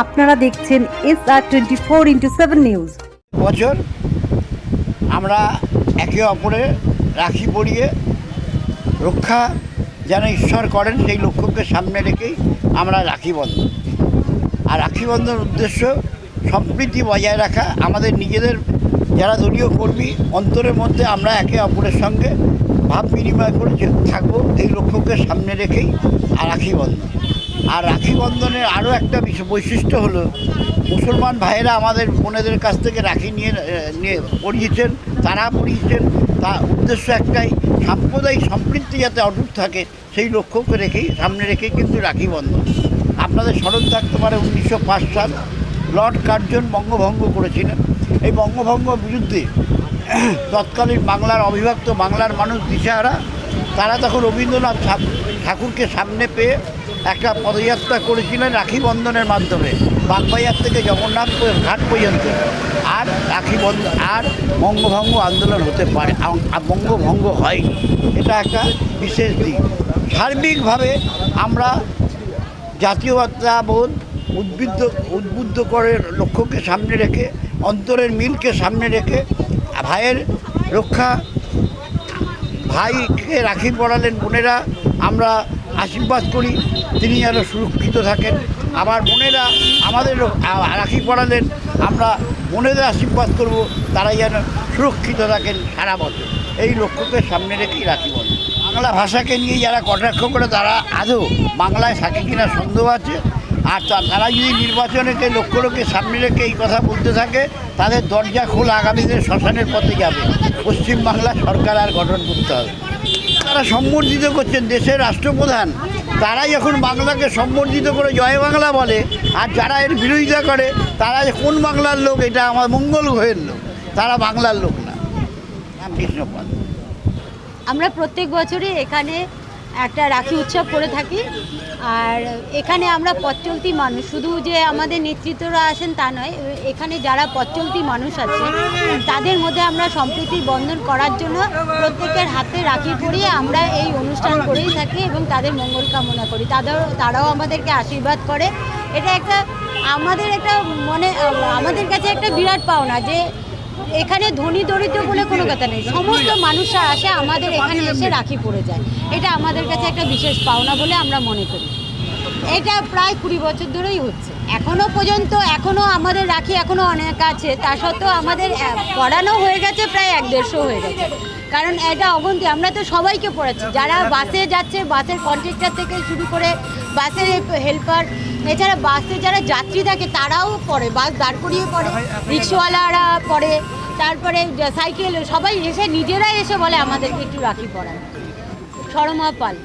আপনারা দেখছেন SR24x7 news. বছর আমরা একে অপরের রাখি পরিয়ে রক্ষা যেন ঈশ্বর করেন সেই লক্ষ্যকে সামনে রেখেই আমরা রাখি বন্ধন। আর রাখি বন্ধন উদ্দেশ্য সম্প্রীতি বজায় রাখা, আমাদের নিজেদের যারা দলীয় কর্মী অন্তরের মধ্যে আমরা একে অপরের সঙ্গে ভাব বিনিময় করে থাকবো, এই লক্ষ্যকে সামনে রেখেই রাখি বন্ধন। আর রাখি বন্ধনের আরও একটা বৈশিষ্ট্য হলো, মুসলমান ভাইয়েরা আমাদের বোনেদের কাছ থেকে রাখি নিয়ে পড়িয়েছেন, তারা পড়িয়েছেন। তার উদ্দেশ্য একটাই, সাম্প্রদায়িক সম্প্রীতি যাতে অটুট থাকে সেই লক্ষ্যকে রেখেই সামনে রেখেই কিন্তু রাখি বন্ধন। আপনাদের স্মরণ থাকতে পারে 1905 সাল লর্ড কার্জন বঙ্গভঙ্গ করেছিলেন। এই বঙ্গভঙ্গ বিরুদ্ধে তৎকালীন বাংলার অবিভক্ত বাংলার মানুষ দিশাহারা, তারা তখন রবীন্দ্রনাথ ঠাকুরকে সামনে পেয়ে একটা পদযাত্রা করেছিলেন রাখি বন্ধনের মাধ্যমে, বাগবাজার থেকে জগন্নাথ ঘাট পর্যন্ত। আর রাখি বন্ধন আর বঙ্গভঙ্গ আন্দোলন হতে পারে, বঙ্গভঙ্গ হয়নি। এটা একটা বিশেষ দিক। সার্বিকভাবে আমরা জাতীয়তাবোধ উদ্বুদ্ধ করে লক্ষ্যকে সামনে রেখে, অন্তরের মিলকে সামনে রেখে, ভাইয়ের রক্ষা, ভাইকে রাখি পরালেন বোনেরা, আমরা আশীর্বাদ করি তিনি যেন সুরক্ষিত থাকেন। আবার বোনেরা আমাদের রাখি পরালেন, আমরা বোনেদের আশীর্বাদ করব তারা যেন সুরক্ষিত থাকেন সারা বছর। এই লক্ষ্যকে সামনে রেখেই রাখি বন্ধন। বাংলা ভাষাকে নিয়ে যারা কটাক্ষ করে তারা আদৌ বাংলায় থাকে কিনা সন্দেহ আছে। আর তারা যদি নির্বাচনকে লক্ষ্যকে সামনে রেখে এই কথা বলতে থাকে, তাদের দরজা খোলা, আগামী দিনে শ্মশানের পথে যাবে। পশ্চিমবাংলা সরকার আর গঠন করতে হবে। তারা সম্বর্ধিত করছেন দেশের রাষ্ট্রপ্রধান, তারা যখন বাংলাকে সম্বর্ধিত করে জয় বাংলা বলে, আর যারা এর বিরোধিতা করে তারা কোন বাংলার লোক? এটা আমার মঙ্গল গ্রহের লোক, তারা বাংলার লোক না। কৃষ্ণপাল। আমরা প্রত্যেক বছরই এখানে একটা রাখি উৎসব করে থাকি। আর এখানে আমরা পথ চলতি মানুষ, শুধু যে আমাদের নেতৃত্বরা আসেন তা নয়, এখানে যারা পথ চলতি মানুষ আছে তাদের মধ্যে আমরা সম্প্রীতির বন্ধন করার জন্য প্রত্যেকের হাতে রাখি পরিয়ে আমরা এই অনুষ্ঠান করেই থাকি এবং তাদের মঙ্গল কামনা করি। তারাও আমাদেরকে আশীর্বাদ করে। এটা একটা আমাদের কাছে একটা বিরাট পাওনা যে এখানে ধনী দরিদ্র বলে কোনো কথা নেই, সমস্ত মানুষরা আসে আমাদের এখানে এসে রাখি পরে যায়। এটা আমাদের কাছে একটা বিশেষ পাওনা বলে আমরা মনে করি। এটা প্রায় 20 বছর ধরেই হচ্ছে, এখনও আমাদের রাখি এখনও অনেক আছে। তা সত্ত্বেও আমাদের পড়ানো হয়ে গেছে প্রায় 150 হয়ে গেছে। কারণ এটা অগন্তি, আমরা তো সবাইকে পড়াচ্ছি, যারা বাসে যাচ্ছে, বাসের কন্ট্রাক্টর থেকে শুরু করে বাসের হেল্পার, এছাড়া বাসে যারা যাত্রী থাকে তারাও পড়ে, বাস দাঁড় করিয়ে পড়ে, রিক্সাওয়ালারা পড়ে, তারপরে সাইকেল, সবাই এসে নিজেরাই এসে বলে আমাদেরকে একটু রাখি পরান। শর্মা পাল।